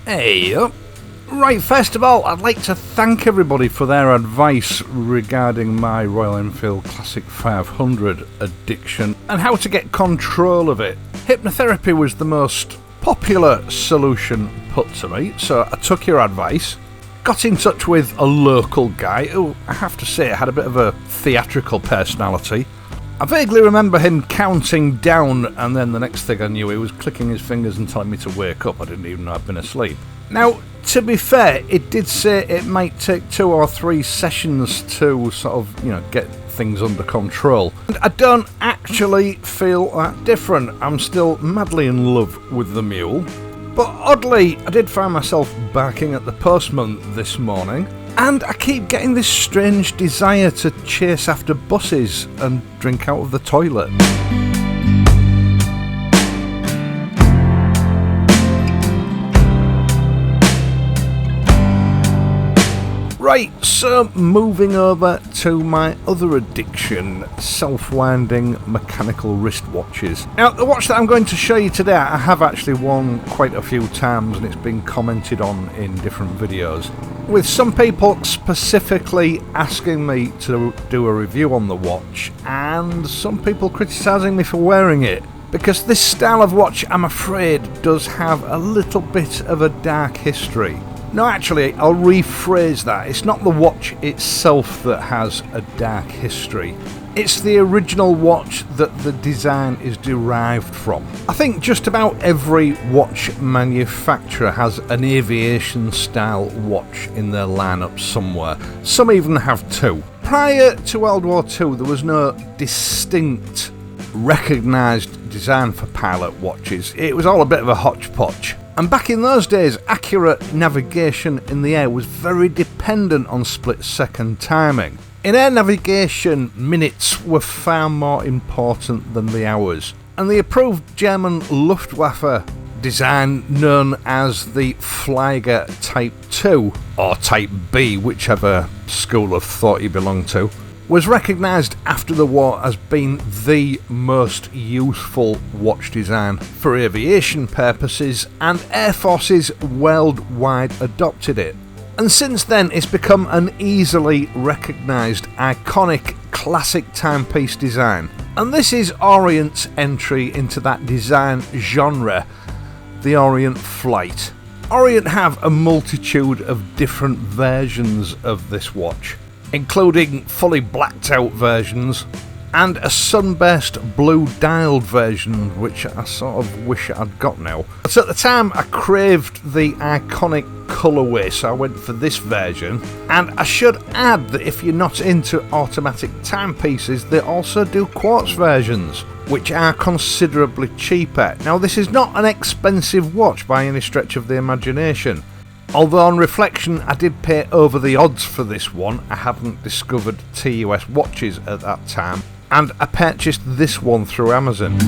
Hey up. Right, first of all, I'd like to thank everybody for their advice regarding my Royal Enfield Classic 500 addiction and how to get control of it. Hypnotherapy was the most popular solution put to me, so I took your advice, got in touch with a local guy who, I have to say, had a bit of a theatrical personality. I vaguely remember him counting down, and then the next thing I knew, he was clicking his fingers and telling me to wake up. I didn't even know I'd been asleep. Now, to be fair, it did say it might take 2 or 3 sessions to sort of, get things under control. And I don't actually feel that different. I'm still madly in love with the mule. But oddly, I did find myself barking at the postman this morning. And I keep getting this strange desire to chase after buses and drink out of the toilet. Right, so moving over to my other addiction, self-winding mechanical wristwatches. Now, the watch that I'm going to show you today, I have actually worn quite a few times and it's been commented on in different videos, with some people specifically asking me to do a review on the watch and some people criticising me for wearing it. Because this style of watch, I'm afraid, does have a little bit of a dark history. No, actually, I'll rephrase that. It's not the watch itself that has a dark history. It's the original watch that the design is derived from. I think just about every watch manufacturer has an aviation style watch in their lineup somewhere. Some even have 2. Prior to World War II, there was no distinct, recognised design for pilot watches. It was all a bit of a hodgepodge. And back in those days, accurate navigation in the air was very dependent on split-second timing. In air navigation, minutes were far more important than the hours. And the approved German Luftwaffe design, known as the Flieger Type 2, or Type B, whichever school of thought you belong to, was recognised after the war as being the most useful watch design for aviation purposes, and air forces worldwide adopted it. And since then it's become an easily recognised, iconic, classic timepiece design. And this is Orient's entry into that design genre, the Orient Flight. Orient have a multitude of different versions of this watch, including fully blacked out versions and a sunburst blue dialed version, which I sort of wish I'd got now. But at the time I craved the iconic colourway, so I went for this version. And I should add that if you're not into automatic timepieces, they also do quartz versions, which are considerably cheaper. Now, this is not an expensive watch by any stretch of the imagination. Although on reflection I did pay over the odds for this one. I hadn't discovered TUS watches at that time, and I purchased this one through Amazon.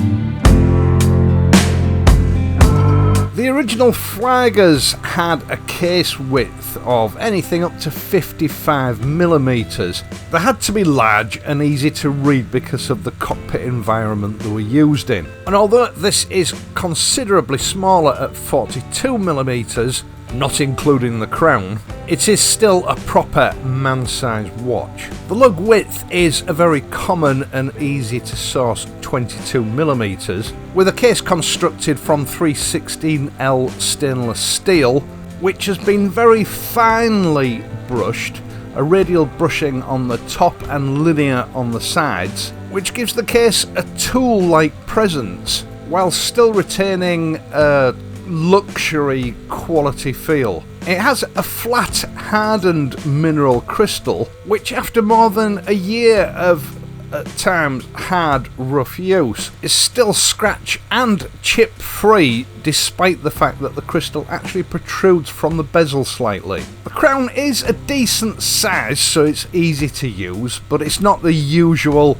The original Fliegers had a case width of anything up to 55mm. They had to be large and easy to read because of the cockpit environment they were used in. And although this is considerably smaller at 42mm, not including the crown, it is still a proper man-sized watch. The lug width is a very common and easy to source 22mm, with a case constructed from 316L stainless steel, which has been very finely brushed, a radial brushing on the top and linear on the sides, which gives the case a tool-like presence, while still retaining a luxury quality feel. It has a flat hardened mineral crystal, which after more than a year of at times hard rough use is still scratch and chip free, despite the fact that the crystal actually protrudes from the bezel slightly. The crown is a decent size, so it's easy to use, but it's not the usual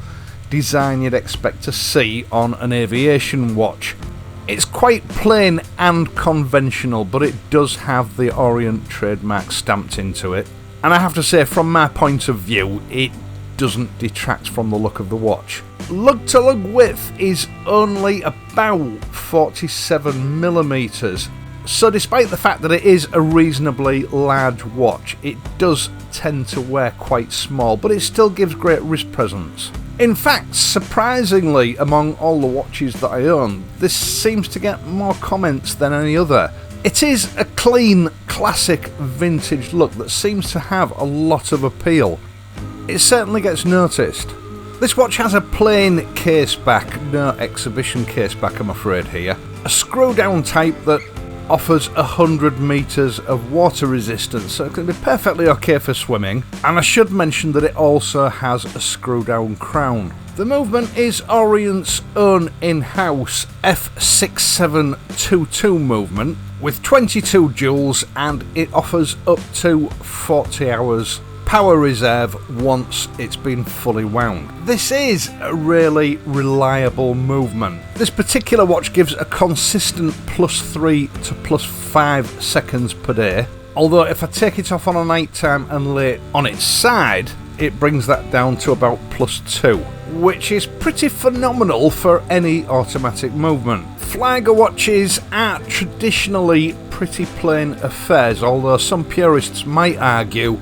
design you'd expect to see on an aviation watch. It's quite plain and conventional, but it does have the Orient trademark stamped into it. And I have to say, from my point of view, it doesn't detract from the look of the watch. Lug to lug width is only about 47mm, So despite the fact that it is a reasonably large watch, it does tend to wear quite small, but it still gives great wrist presence. In fact, surprisingly, among all the watches that I own, this seems to get more comments than any other. It is a clean, classic, vintage look that seems to have a lot of appeal. It certainly gets noticed. This watch has a plain case back, no exhibition case back I'm afraid here. A screw down type that offers 100 metres of water resistance, so it can be perfectly okay for swimming. And I should mention that it also has a screw down crown. The movement is Orient's own in-house F6722 movement with 22 joules, and it offers up to 40 hours power reserve once it's been fully wound. This is a really reliable movement. This particular watch gives a consistent +3 to +5 seconds per day, although if I take it off on a night time and lay it on its side, it brings that down to about +2, which is pretty phenomenal for any automatic movement. Flieger watches are traditionally pretty plain affairs, although some purists might argue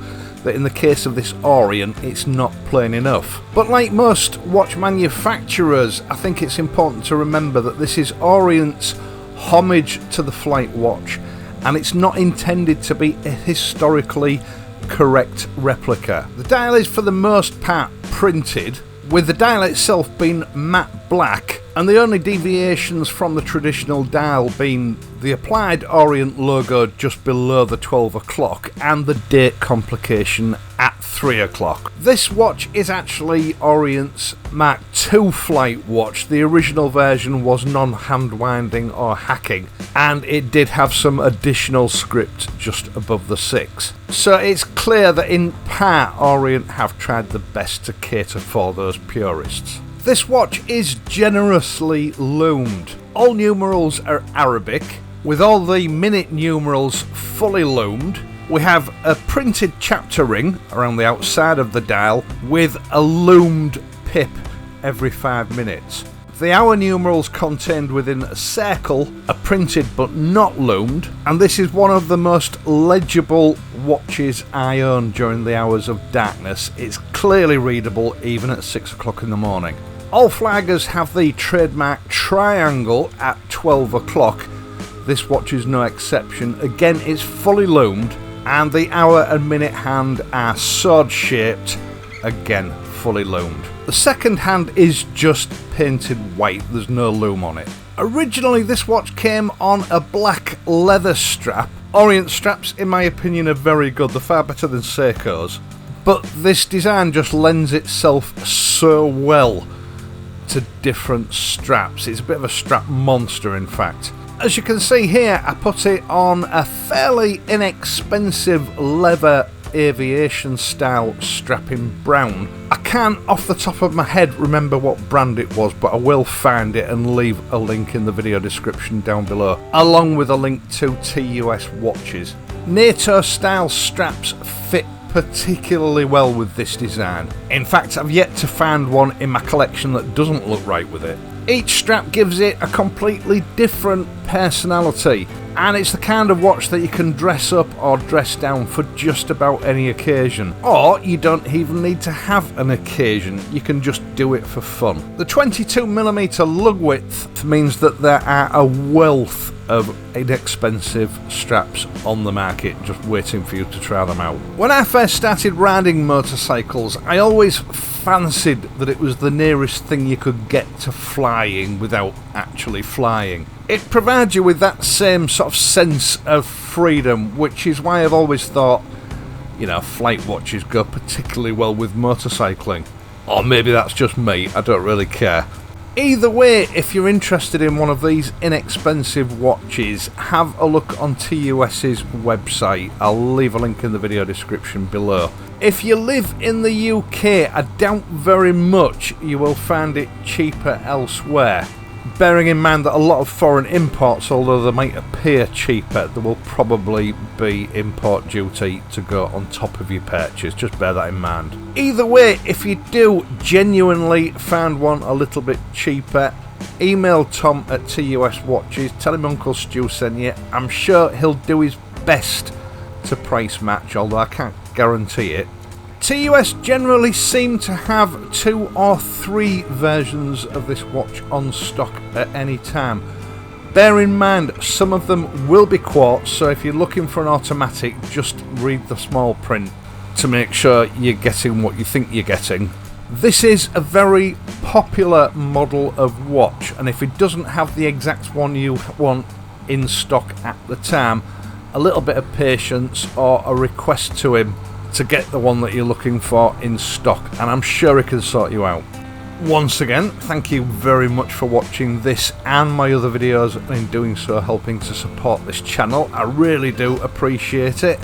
that in the case of this Orient, it's not plain enough. But like most watch manufacturers, I think it's important to remember that this is Orient's homage to the flight watch, and it's not intended to be a historically correct replica. The dial is for the most part printed, with the dial itself being matte black, and the only deviations from the traditional dial being the applied Orient logo just below the 12 o'clock and the date complication at 3 o'clock. This watch is actually Orient's Mark II flight watch. The original version was non-hand winding or hacking, and it did have some additional script just above the 6. So it's clear that in part Orient have tried the best to cater for those purists. This watch is generously loomed. All numerals are Arabic, with all the minute numerals fully loomed. We have a printed chapter ring around the outside of the dial with a loomed pip every 5 minutes. The hour numerals contained within a circle are printed but not loomed, and this is one of the most legible watches I own during the hours of darkness. It's clearly readable even at 6 o'clock in the morning. All Fliegers have the trademark triangle at 12 o'clock. This watch is no exception. Again, it's fully loomed, and the hour and minute hand are sword shaped, again fully loomed. The second hand is just painted white, there's no loom on it. Originally this watch came on a black leather strap. Orient straps in my opinion are very good, they're far better than Seiko's, but this design just lends itself so well to different straps. It's a bit of a strap monster in fact. As you can see here, I put it on a fairly inexpensive leather aviation style strap in brown. I can't off the top of my head remember what brand it was, but I will find it and leave a link in the video description down below, along with a link to TUS watches. NATO style straps fit particularly well with this design. In fact, I've yet to find one in my collection that doesn't look right with it. Each strap gives it a completely different personality, and it's the kind of watch that you can dress up or dress down for just about any occasion. Or you don't even need to have an occasion, you can just do it for fun. The 22mm lug width means that there are a wealth of inexpensive straps on the market just waiting for you to try them out. When I first started riding motorcycles, I always fancied that it was the nearest thing you could get to flying without actually flying. It provides you with that same sort of sense of freedom, which is why I've always thought, you know, flight watches go particularly well with motorcycling. Or maybe that's just me, I don't really care. Either way, if you're interested in one of these inexpensive watches, have a look on TUS's website. I'll leave a link in the video description below. If you live in the UK, I doubt very much you will find it cheaper elsewhere. Bearing in mind that a lot of foreign imports, although they might appear cheaper, there will probably be import duty to go on top of your purchase, just bear that in mind. Either way, if you do genuinely find one a little bit cheaper, email Tom at TUS Watches, tell him Uncle Stu sent you. I'm sure he'll do his best to price match, although I can't guarantee it. TUS generally seem to have 2 or 3 versions of this watch on stock at any time. Bear in mind, some of them will be quartz, so if you're looking for an automatic, just read the small print to make sure you're getting what you think you're getting. This is a very popular model of watch, and if it doesn't have the exact one you want in stock at the time, a little bit of patience or a request to him to get the one that you're looking for in stock, and I'm sure he can sort you out. Once again, thank you very much for watching this and my other videos, and in doing so helping to support this channel. I really do appreciate it.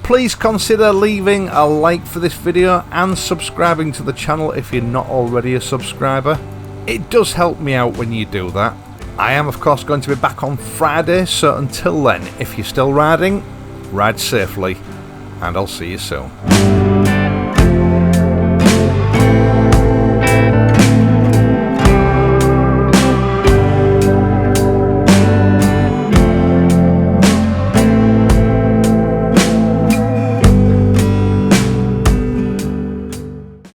Please consider leaving a like for this video and subscribing to the channel if you're not already a subscriber. It does help me out when you do that. I am of course going to be back on Friday, so until then, if you're still riding, ride safely, and I'll see you soon.